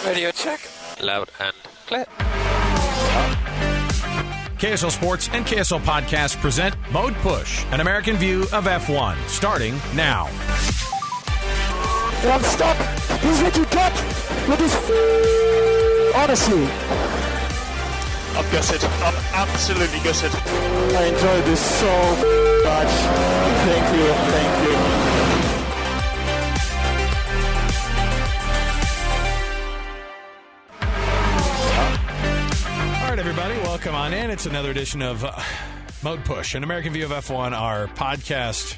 Radio check. Loud and clear. KSL Sports and KSL Podcast present Mode Push, an American view of F1, starting now. And I'm stuck. He's making cut with his honestly. I'm gutted. I'm absolutely gutted. I enjoyed this so much. Thank you. All right, everybody, welcome on in. It's another edition of Mode Push, an American view of F1, our podcast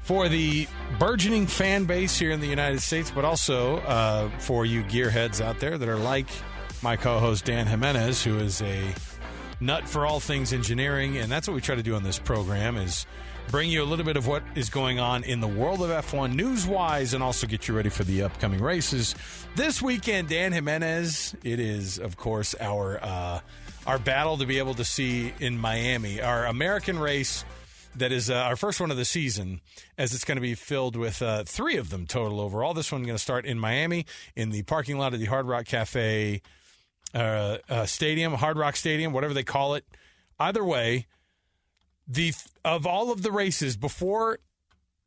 for the burgeoning fan base here in the United States, but also for you gearheads out there that are like my co-host Dan Jimenez, who is a nut for all things engineering, and that's what we try to do on this program, is bring you a little bit of what is going on in the world of F1 news-wise, and also get you ready for the upcoming races. This weekend, Dan Jimenez, it is, of course, our battle to be able to see in Miami, our American race that is our first one of the season, as it's going to be filled with three of them total overall. This one's going to start in Miami, in the parking lot of the Hard Rock Cafe Stadium, Hard Rock Stadium, whatever they call it. Either way, of all of the races before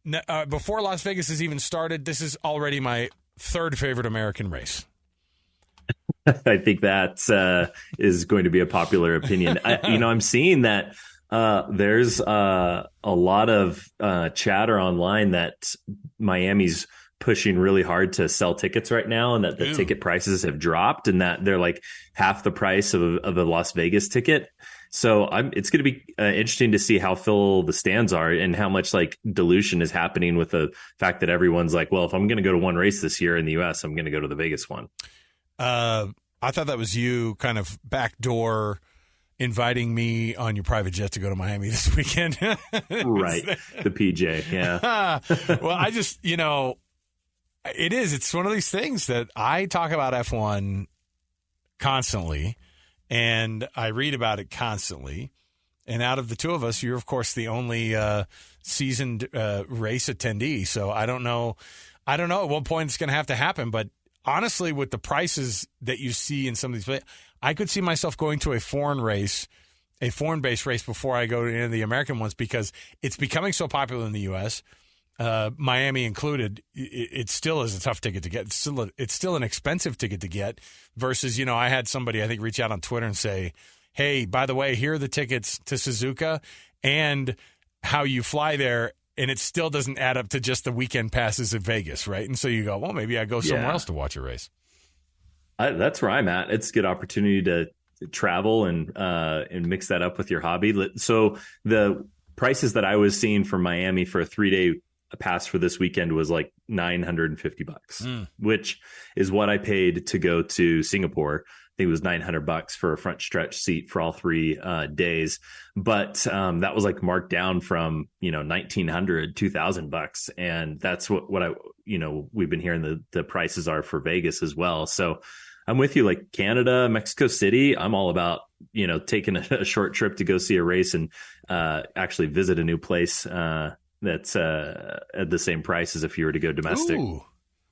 Las Vegas has even started, this is already my third favorite American race. I think that is going to be a popular opinion. I'm seeing that there's a lot of chatter online that Miami's pushing really hard to sell tickets right now, and that the ticket prices have dropped, and that they're like half the price of a Las Vegas ticket. So it's going to be interesting to see how full the stands are and how much like dilution is happening with the fact that everyone's like, well, if I'm going to go to one race this year in the US, I'm going to go to the Vegas one. I thought that was you kind of backdoor inviting me on your private jet to go to Miami this weekend. Right. The PJ. Yeah. Well, I just, it's one of these things that I talk about F1 constantly, and I read about it constantly. And out of the two of us, you're, of course, the only seasoned race attendee. So I don't know at what point it's going to have to happen. But honestly, with the prices that you see in some of these places, I could see myself going to a foreign-based race before I go to any of the American ones, because it's becoming so popular in the U.S., Miami included. It still is a tough ticket to get. It's still an expensive ticket to get versus, I had somebody, I think, reach out on Twitter and say, hey, by the way, here are the tickets to Suzuka and how you fly there, and it still doesn't add up to just the weekend passes at Vegas, right? And so you go, well, maybe I go somewhere else to watch a race. That's where I'm at. It's a good opportunity to travel and mix that up with your hobby. So the prices that I was seeing for Miami for a 3-day pass for this weekend was like $950, which is what I paid to go to Singapore. I think it was $900 for a front stretch seat for all 3 days. But that was like marked down from, $1,900, $2,000. And that's what I, we've been hearing the prices are for Vegas as well. So I'm with you, like Canada, Mexico City. I'm all about, taking a short trip to go see a race and actually visit a new place that's at the same price as if you were to go domestic. Ooh,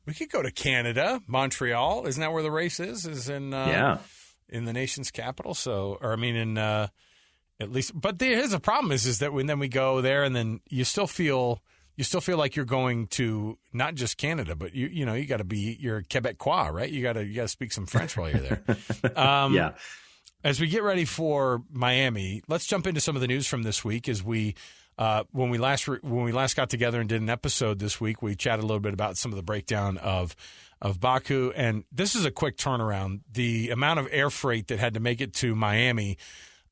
we could go to Canada, Montreal. Isn't that where the race is? Is in the nation's capital. So, at least. But here's the problem: is that when then we go there, and then you still feel like you're going to not just Canada, but you got to be you're Quebecois, right? You got to speak some French while you're there. Yeah. As we get ready for Miami, let's jump into some of the news from this week. As we when we last got together and did an episode this week, we chatted a little bit about some of the breakdown of Baku, and this is a quick turnaround. The amount of air freight that had to make it to Miami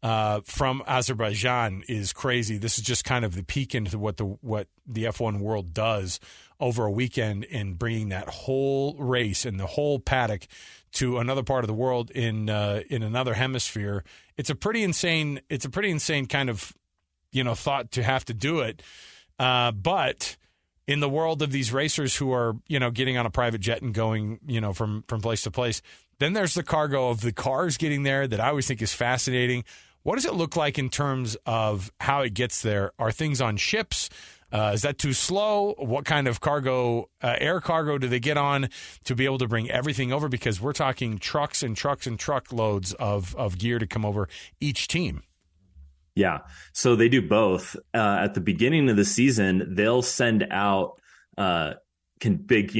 from Azerbaijan is crazy. This is just kind of the peek into what the F1 world does over a weekend in bringing that whole race and the whole paddock to another part of the world in another hemisphere. It's a pretty insane kind of thought to have to do it. But in the world of these racers who are, getting on a private jet and going, from place to place, then there's the cargo of the cars getting there that I always think is fascinating. What does it look like in terms of how it gets there? Are things on ships? Is that too slow? What kind of cargo, air cargo do they get on to be able to bring everything over? Because we're talking trucks and trucks and truckloads of gear to come over each team. Yeah. So they do both. At the beginning of the season, they'll send out big,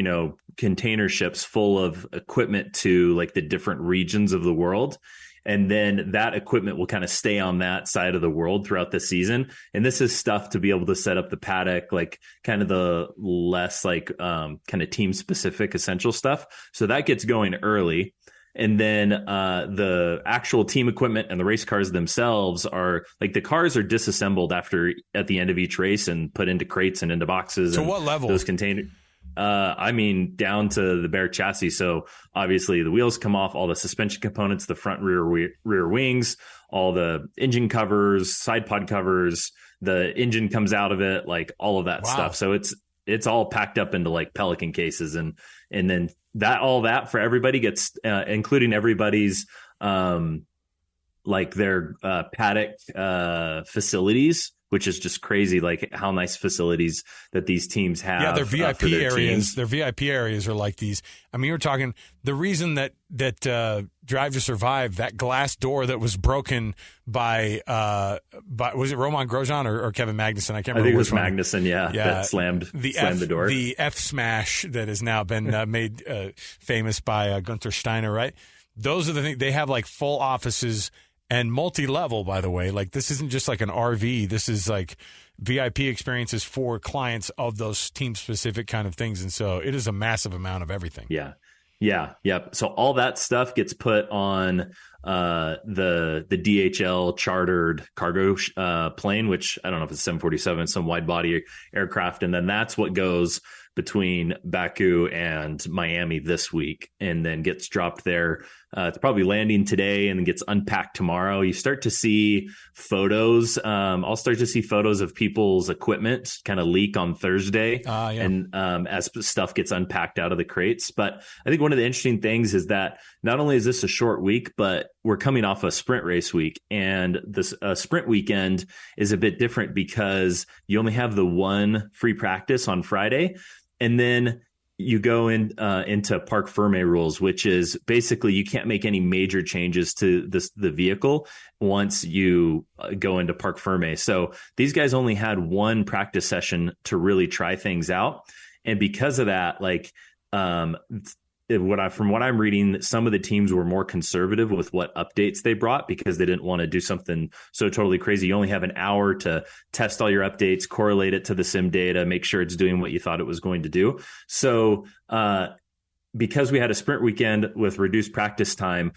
container ships full of equipment to like the different regions of the world. And then that equipment will kind of stay on that side of the world throughout the season. And this is stuff to be able to set up the paddock, like kind of the less like kind of team specific essential stuff. So that gets going early. And then the actual team equipment and the race cars themselves are like the cars are disassembled at the end of each race and put into crates and into boxes. So and what level? Those containers. Down to the bare chassis. So obviously the wheels come off, all the suspension components, the front, rear wings, all the engine covers, side pod covers, the engine comes out of it, like all of that stuff. So it's all packed up into like Pelican cases. And then all that for everybody gets, including everybody's, like their paddock facilities, which is just crazy, like how nice facilities that these teams have. Yeah, their VIP areas. Teams. Their VIP areas are like these. I mean, you're talking the reason that Drive to Survive, that glass door that was broken by was it Roman Grosjean or Kevin Magnussen? I can't remember. I think it was Magnussen. Yeah, that slammed the door. The F smash that has now been made famous by Gunther Steiner. Right. Those are the things. They have like full offices. And multi-level, by the way, like this isn't just like an RV. This is like VIP experiences for clients of those team-specific kind of things. And so it is a massive amount of everything. Yeah. Yep. So all that stuff gets put on the DHL chartered cargo plane, which I don't know if it's 747, some wide-body aircraft. And then that's what goes between Baku and Miami this week and then gets dropped there. It's probably landing today and then gets unpacked tomorrow. You start to see photos. I'll start to see photos of people's equipment kind of leak on Thursday and as stuff gets unpacked out of the crates. But I think one of the interesting things is that not only is this a short week, but we're coming off a sprint race week. And this sprint weekend is a bit different because you only have the one free practice on Friday. And then you go into Parc Fermé rules, which is basically you can't make any major changes to the vehicle once you go into Parc Fermé. So these guys only had one practice session to really try things out. And because of that, like from what I'm reading, some of the teams were more conservative with what updates they brought because they didn't want to do something so totally crazy. You only have an hour to test all your updates, correlate it to the sim data, make sure it's doing what you thought it was going to do. So because we had a sprint weekend with reduced practice time,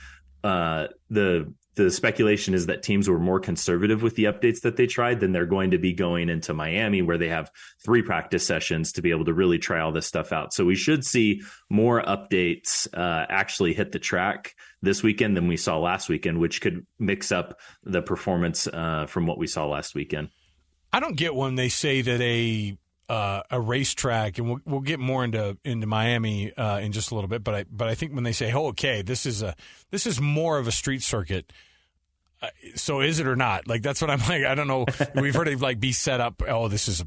the speculation is that teams were more conservative with the updates that they tried than they're going to be going into Miami, where they have 3 practice sessions to be able to really try all this stuff out. So we should see more updates actually hit the track this weekend than we saw last weekend, which could mix up the performance from what we saw last weekend. I don't get when they say that a racetrack, and we'll get more into Miami in just a little bit, but I think when they say, "Oh, okay, this is more of a street circuit," so is it or not? Like that's what I'm like. I don't know. We've heard it like be set up. Oh, this is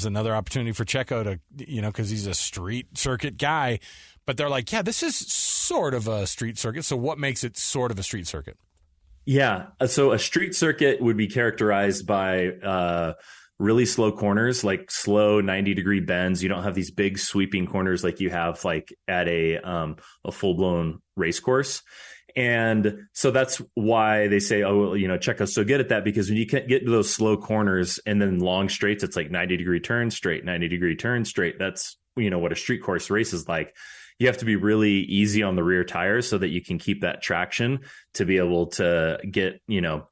another opportunity for Checo to because he's a street circuit guy. But they're like, yeah, this is sort of a street circuit. So what makes it sort of a street circuit? Yeah, so a street circuit would be characterized by really slow corners, like slow 90-degree bends. You don't have these big sweeping corners like you have like at a full-blown race course. And so that's why they say, oh, Checo's so good at that, because when you can't get to those slow corners and then long straights, it's like 90-degree turn straight, 90-degree turn straight. That's, what a street course race is like. You have to be really easy on the rear tires so that you can keep that traction to be able to get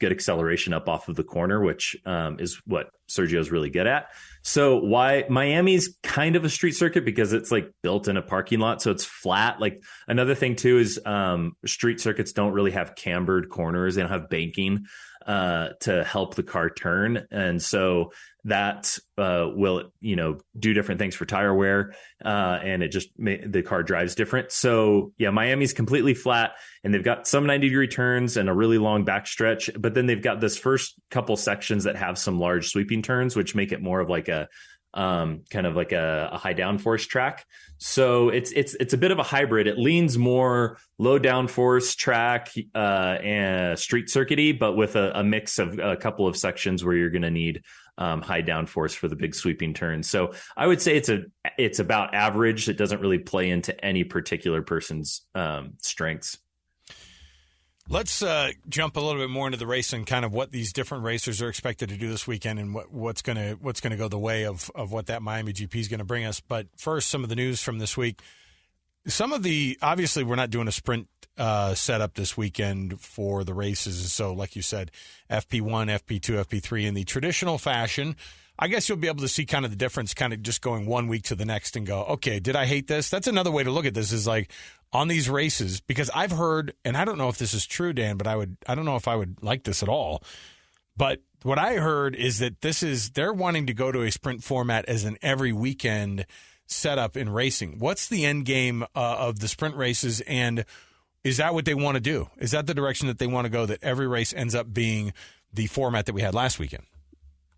acceleration up off of the corner, which is what Sergio's really good at. So why Miami's kind of a street circuit, because it's like built in a parking lot. So it's flat. Like another thing too is street circuits don't really have cambered corners. They don't have banking to help the car turn. And so that will, do different things for tire wear. And it just the car drives different. So yeah, Miami's completely flat, and they've got some 90-degree turns and a really long backstretch. But then they've got this first couple sections that have some large sweeping turns, which make it more of like a kind of like a high downforce track. So it's a bit of a hybrid. It leans more low downforce track and street circuity, but with a mix of a couple of sections where you're going to need high downforce for the big sweeping turns. So I would say it's about average. It doesn't really play into any particular person's strengths. Let's jump a little bit more into the race and kind of what these different racers are expected to do this weekend and what's going to go the way of what that Miami GP is going to bring us. But first, some of the news from this week. Obviously, we're not doing a sprint setup this weekend for the races. So, like you said, FP1, FP2, FP3 in the traditional fashion. I guess you'll be able to see kind of the difference, kind of just going 1 week to the next and go, okay, did I hate this? That's another way to look at this is like on these races, because I've heard, and I don't know if this is true, Dan, but I don't know if I would like this at all. But what I heard is that they're wanting to go to a sprint format as an every weekend setup in racing. What's the end game of the sprint races, and is that what they want to do? Is that the direction that they want to go, that every race ends up being the format that we had last weekend?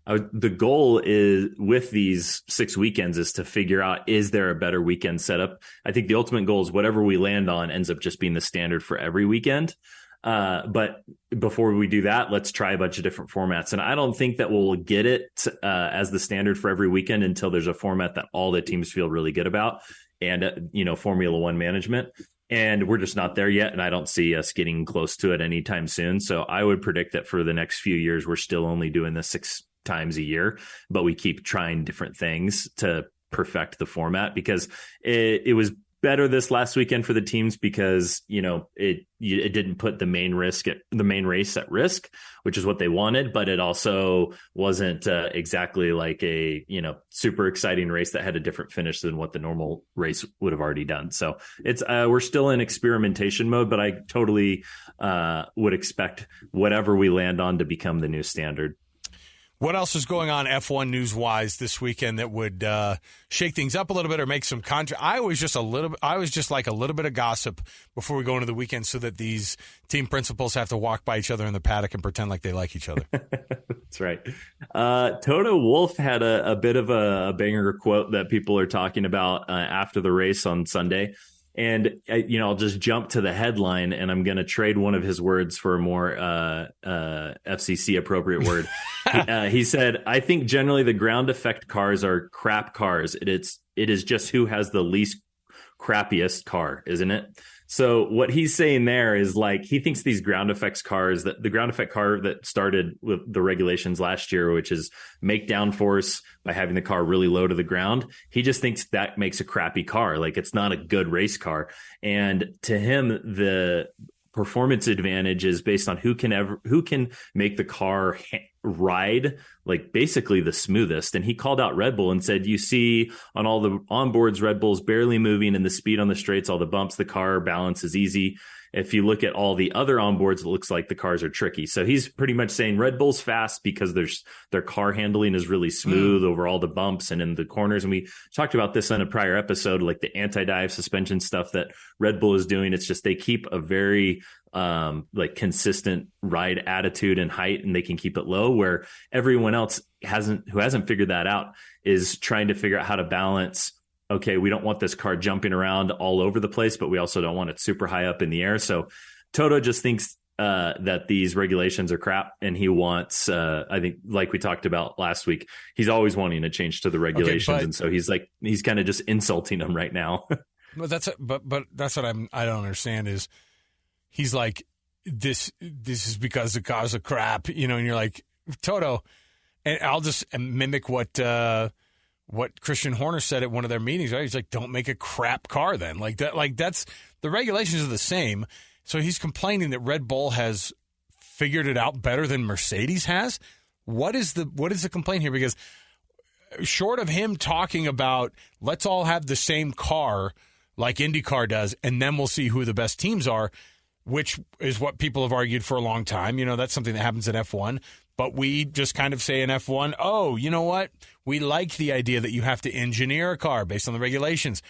The goal is with these 6 weekends is to figure out, is there a better weekend setup? I think the ultimate goal is whatever we land on ends up just being the standard for every weekend. But before we do that, let's try a bunch of different formats. And I don't think that we'll get it as the standard for every weekend until there's a format that all the teams feel really good about and, Formula One management. And we're just not there yet. And I don't see us getting close to it anytime soon. So I would predict that for the next few years, we're still only doing this 6 times a year, but we keep trying different things to perfect the format, because it was better this last weekend for the teams because, it didn't put the main race at risk, which is what they wanted, but it also wasn't exactly like a, super exciting race that had a different finish than what the normal race would have already done. So it's, we're still in experimentation mode, but I totally would expect whatever we land on to become the new standard. What else is going on F1 news-wise this weekend that would shake things up a little bit or make some I was just like a little bit of gossip before we go into the weekend, so that these team principals have to walk by each other in the paddock and pretend like they like each other. That's right. Toto Wolff had a bit of a banger quote that people are talking about after the race on Sunday. And, I'll just jump to the headline, and I'm going to trade one of his words for a more FCC appropriate word. He said, "I think generally the ground effect cars are crap cars. It is just who has the least crappiest car, isn't it?" So what he's saying there is, like, he thinks these ground effects cars, that the ground effect car that started with the regulations last year, which is make downforce by having the car really low to the ground, he just thinks that makes a crappy car. Like, it's not a good race car. And to him, the performance advantage is based on who can make the car ride like basically the smoothest. And he called out Red Bull and said, you see on all the onboards, Red Bull's barely moving, and the speed on the straights, all the bumps, the car balance is easy. If you look at all the other onboards, it looks like the cars are tricky. So he's pretty much saying Red Bull's fast because their car handling is really smooth over all the bumps and in the corners. And we talked about this on a prior episode, like the anti-dive suspension stuff that Red Bull is doing. It's just they keep a very consistent ride attitude and height, and they can keep it low, where everyone else who hasn't figured that out is trying to figure out how to balance. Okay, we don't want this car jumping around all over the place, but we also don't want it super high up in the air. So Toto just thinks that these regulations are crap, and he wants, I think, like we talked about last week, he's always wanting a change to the regulations. Okay, and so he's kind of just insulting them right now. But that's what I don't understand is he's like, this is because the cars are crap, and you're like, Toto, and I'll just mimic what Christian Horner said at one of their meetings, right? He's like, don't make a crap car then. That's the regulations are the same. So he's complaining that Red Bull has figured it out better than Mercedes has. What is the complaint here? Because short of him talking about let's all have the same car like IndyCar does, and then we'll see who the best teams are, which is what people have argued for a long time. That's something that happens in F1. But we just kind of say in F1, oh, you know what? We like the idea that you have to engineer a car based on the regulations.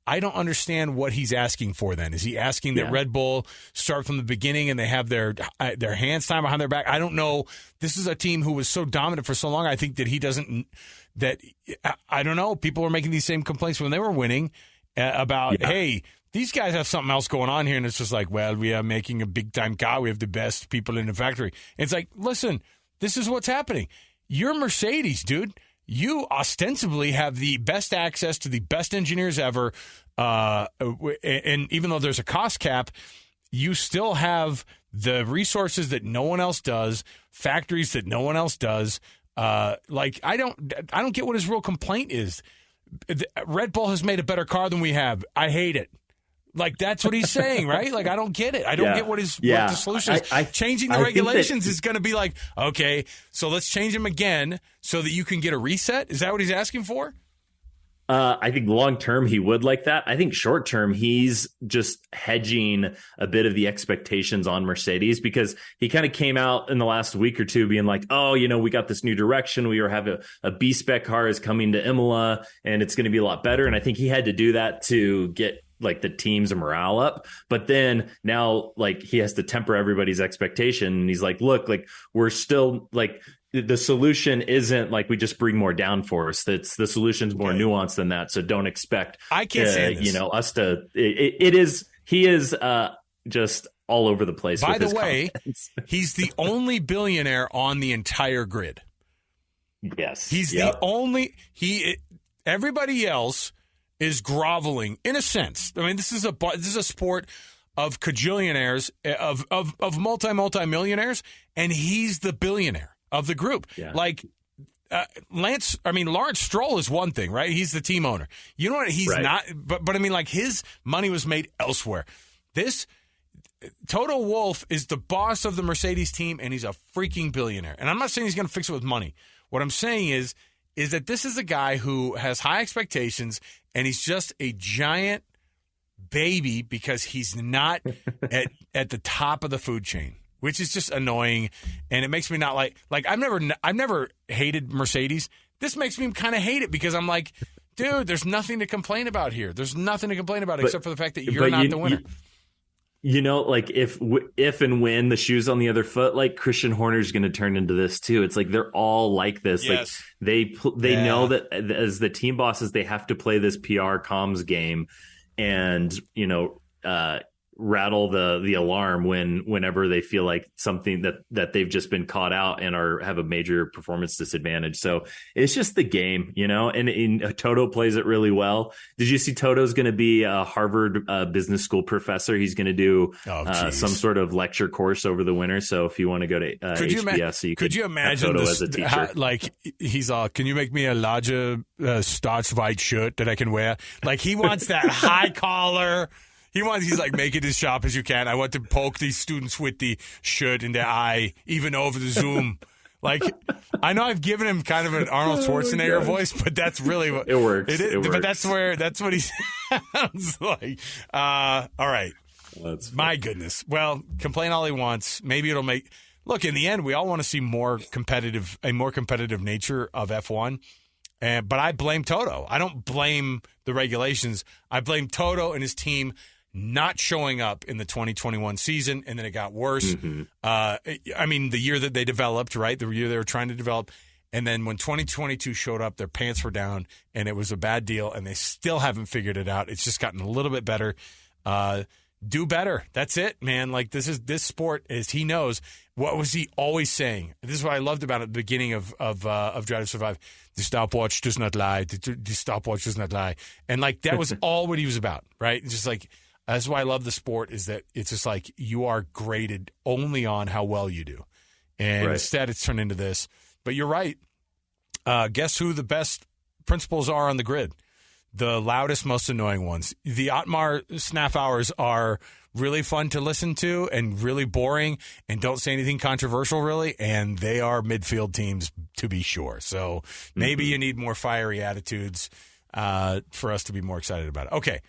I don't understand what he's asking for then. Is he asking that Red Bull start from the beginning and they have their hands tied behind their back? I don't know. This is a team who was so dominant for so long. I think that he doesn't – I don't know. People were making these same complaints when they were winning about, hey, these guys have something else going on here. And it's just like, well, we are making a big-time car. We have the best people in the factory. And it's like, listen, this is what's happening. You're Mercedes, dude. You ostensibly have the best access to the best engineers ever, and even though there's a cost cap, you still have the resources that no one else does, factories that no one else does. I don't get what his real complaint is. Red Bull has made a better car than we have. I hate it. Like, that's what he's saying, right? Like, I don't get it. I don't get what the solution is. Changing the regulations is going to be like, okay, so let's change them again so that you can get a reset? Is that what he's asking for? I think long-term he would like that. I think short-term he's just hedging a bit of the expectations on Mercedes, because he kind of came out in the last week or two being like, oh, we got this new direction. We have a B-spec car is coming to Imola and it's going to be a lot better. And I think he had to do that to get like the team's morale up. But then now, like, he has to temper everybody's expectation. And he's like, look, like, we're still like, the solution isn't like we just bring more downforce. That's the solution's more nuanced than that. So don't expect, I can't say this. Us to, he is just all over the place. By the way, he's the only billionaire on the entire grid. Yes. He's the only, everybody else is groveling in a sense. I mean, this is a sport of cajillionaires, of multi-millionaires, and he's the billionaire of the group. Yeah. Like Lawrence Stroll is one thing, right? He's the team owner. You know what? He's not, but I mean, like, his money was made elsewhere. This Toto Wolff is the boss of the Mercedes team, and he's a freaking billionaire. And I'm not saying he's going to fix it with money. What I'm saying is that this is a guy who has high expectations, and he's just a giant baby because he's not at the top of the food chain, which is just annoying, and it makes me not like I've never hated Mercedes. This makes me kind of hate it because I'm like, dude, there's nothing to complain about here. There's nothing to complain about except for the fact that you're not the winner. Like, if and when the shoe's on the other foot, like, Christian Horner's going to turn into this too. It's like they're all like this. Yes. Like they know that as the team bosses, they have to play this PR comms game, and rattle the alarm whenever they feel like something that they've just been caught out and have a major performance disadvantage. So it's just the game, and Toto plays it really well. Did you see Toto's going to be a Harvard business school professor? He's going to do some sort of lecture course over the winter. So if you want to go to HBS, could you imagine Toto as a teacher? He's can you make me a larger starched white shirt that I can wear? Like, he wants that high collar. He's like, make it as sharp as you can. I want to poke these students with the shirt in their eye, even over the Zoom. Like, I know I've given him kind of an Arnold Schwarzenegger voice, but that's really what it works. It is, it works. But that's what he sounds like. All right. My goodness. Well, complain all he wants. Maybe it'll make. Look, in the end, we all want to see a more competitive nature of F1. But I blame Toto. I don't blame the regulations. I blame Toto and his team not showing up in the 2021 season, and then it got worse. Mm-hmm. The year that they developed, right? The year they were trying to develop. And then when 2022 showed up, their pants were down, and it was a bad deal, and they still haven't figured it out. It's just gotten a little bit better. Do better. That's it, man. Like, this sport, as he knows. What was he always saying? This is what I loved about it at the beginning of Drive to Survive. The stopwatch does not lie. The stopwatch does not lie. And, like, that was all what he was about, right? Just like, that's why I love the sport, is that it's just like you are graded only on how well you do. And instead it's turned into this. But you're right. Guess who the best principals are on the grid? The loudest, most annoying ones. The Otmar snaff hours are really fun to listen to and really boring and don't say anything controversial, really. And they are midfield teams, to be sure. So maybe you need more fiery attitudes for us to be more excited about it. Okay.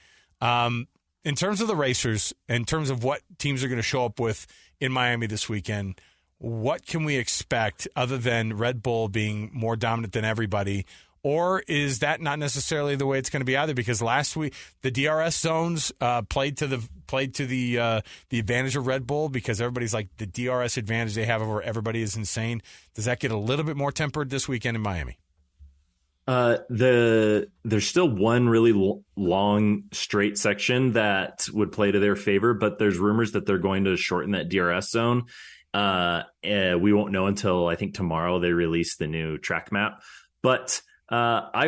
In terms of the racers, in terms of what teams are going to show up with in Miami this weekend, what can we expect other than Red Bull being more dominant than everybody, Or is that not necessarily the way it's going to be either? Because last week the DRS zones played to the advantage of Red Bull, because everybody's like, the DRS advantage they have over everybody is insane. Does that get a little bit more tempered this weekend in Miami? There's still one really long straight section that would play to their favor, but there's rumors that they're going to shorten that DRS zone. We won't know until I think tomorrow they release the new track map. But I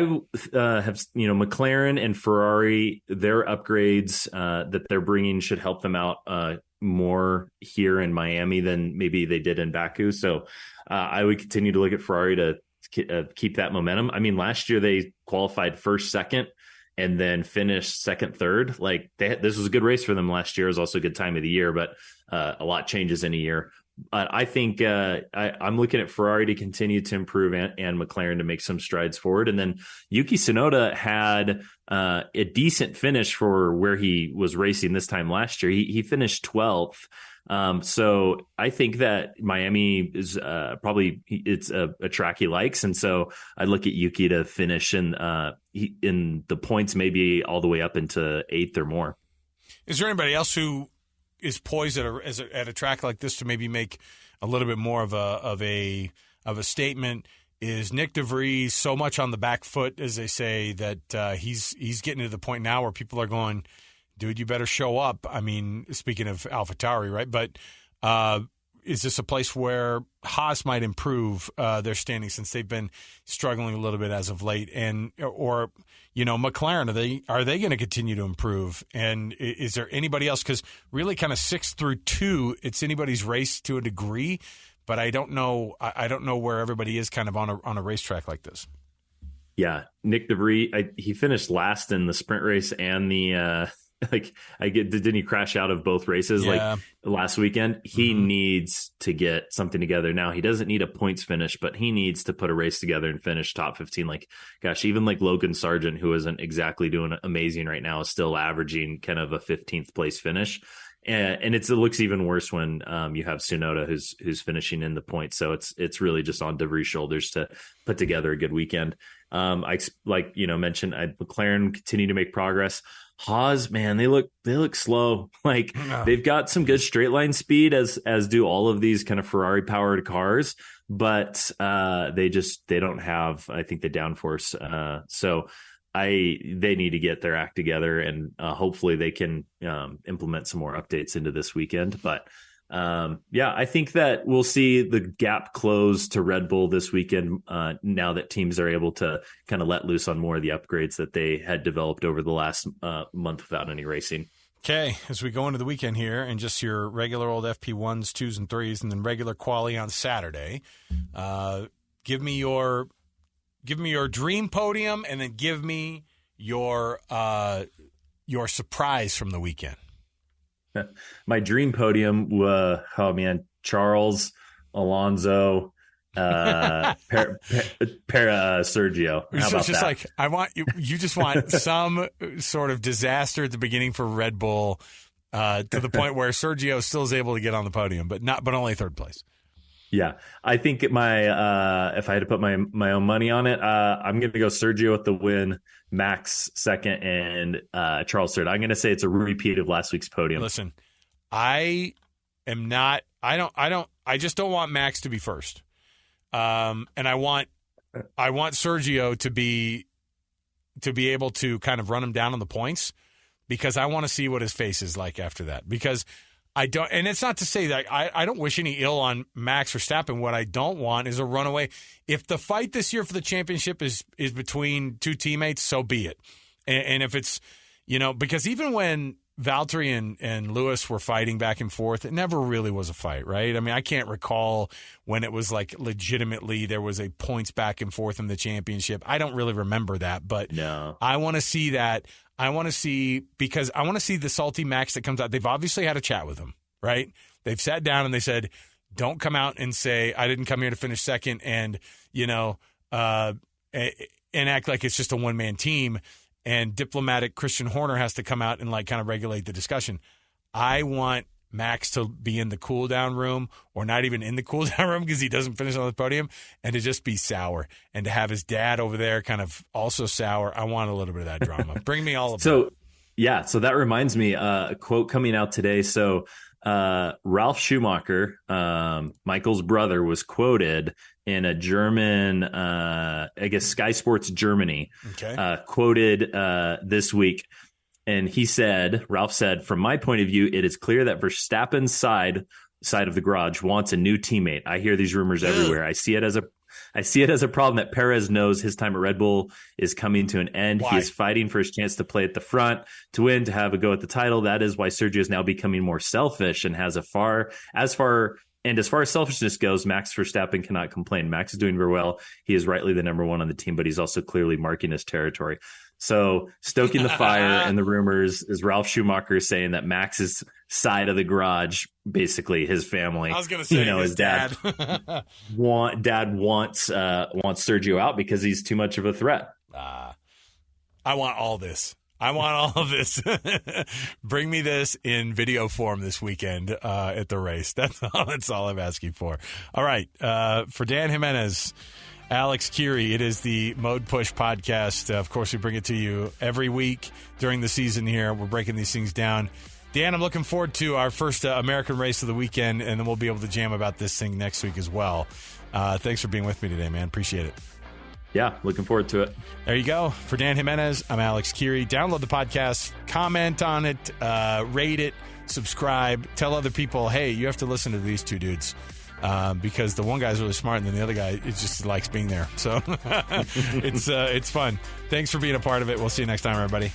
have, McLaren and Ferrari, their upgrades that they're bringing should help them out more here in Miami than maybe they did in Baku. So I would continue to look at Ferrari to keep that momentum. I mean, last year they qualified first, second, and then finished second, third. Like this was a good race for them last year. It was also a good time of the year, but a lot changes in a year. I think I'm looking at Ferrari to continue to improve and McLaren to make some strides forward. And then Yuki Tsunoda had a decent finish for where he was racing this time last year. He finished 12th. So I think that Miami is it's a track he likes. And so I look at Yuki to finish in the points, maybe all the way up into 8th or more. Is there anybody else who is poised at a track like this to maybe make a little bit more of a statement? Is Nick DeVries so much on the back foot, as they say, that he's getting to the point now where people are going, dude, you better show up? I mean, speaking of AlphaTauri, right? But is this a place where Haas might improve their standing, since they've been struggling a little bit as of late? And or McLaren, are they going to continue to improve? And is there anybody else? Because really, kind of 6 through 2, it's anybody's race to a degree. But I don't know. I don't know where everybody is kind of on a racetrack like this. Yeah, Nick DeVries, he finished last in the sprint race and the. Didn't he crash out of both races like last weekend? He needs to get something together now. He doesn't need a points finish, but he needs to put a race together and finish top 15. Like, gosh, even like Logan Sargent, who isn't exactly doing amazing right now, is still averaging kind of a 15th place finish. And it looks even worse when you have Tsunoda who's finishing in the points. So it's really just on DeVries' shoulders to put together a good weekend. I mentioned, McLaren continue to make progress. Haas, man, they look slow. Like they've got some good straight line speed, as do all of these kind of Ferrari powered cars, but they don't have, I think, the downforce. So they need to get their act together, and hopefully they can implement some more updates into this weekend. But I think that we'll see the gap close to Red Bull this weekend now that teams are able to kind of let loose on more of the upgrades that they had developed over the last month without any racing. Okay, as we go into the weekend here, and just your regular old FP1s, 2s, and 3s, and then regular quali on Saturday, give me your dream podium, and then give me your surprise from the weekend. My dream podium, Charles, Alonso, Sergio. How about just that? Like, I want you just want some sort of disaster at the beginning for Red Bull, to the point where Sergio still is able to get on the podium, but only third place. Yeah, I think if I had to put my own money on it, I'm going to go Sergio with the win, Max second, and Charles third. I'm going to say it's a repeat of last week's podium. Listen, I just don't want Max to be first. And I want Sergio to be able to kind of run him down on the points, because I want to see what his face is like after that. Because I don't, and it's not to say that I don't wish any ill on Max Verstappen. What I don't want is a runaway. If the fight this year for the championship is between two teammates, so be it. And if it's, because even when Valtteri and Lewis were fighting back and forth, it never really was a fight, right? I mean, I can't recall when it was like legitimately there was a points back and forth in the championship. I don't really remember that, but no. I want to see that. Because I want to see the salty Max that comes out. They've obviously had a chat with him, right? They've sat down and they said, don't come out and say, I didn't come here to finish second and, and act like it's just a one-man team. And diplomatic Christian Horner has to come out and kind of regulate the discussion. I want Max to be in the cool down room or not even in the cool down room because he doesn't finish on the podium, and to just be sour, and to have his dad over there kind of also sour. I want a little bit of that drama. Bring me all of it. Yeah, so that reminds me, a quote coming out today. So Ralf Schumacher, Michael's brother, was quoted in a German, I guess Sky Sports Germany, quoted this week. And Ralph said, "From my point of view, it is clear that Verstappen's side of the garage wants a new teammate. I hear these rumors everywhere. I see it as a problem that Perez knows his time at Red Bull is coming to an end. Why? He is fighting for his chance to play at the front, to win, to have a go at the title. That is why Sergio is now becoming more selfish and has as far as selfishness goes, Max Verstappen cannot complain. Max is doing very well. He is rightly the number one on the team, but he's also clearly marking his territory." So stoking the fire and the rumors is Ralf Schumacher saying that Max's side of the garage, basically his family, I was going to say, his dad wants Sergio out because he's too much of a threat. I want all this. I want all of this. Bring me this in video form this weekend at the race. That's all I'm asking for. All right. For Dan Jimenez, Alex Kirry, it is the Mode Push podcast. Of course, we bring it to you every week during the season here. We're breaking these things down. Dan, I'm looking forward to our first American race of the weekend, and then we'll be able to jam about this thing next week as well. Thanks for being with me today, man. Appreciate it. Yeah, looking forward to it. There you go. For Dan Jimenez, I'm Alex Kirry. Download the podcast, comment on it, rate it, subscribe, tell other people, hey, you have to listen to these two dudes. Because the one guy's really smart and then the other guy just likes being there. So it's fun. Thanks for being a part of it. We'll see you next time, everybody.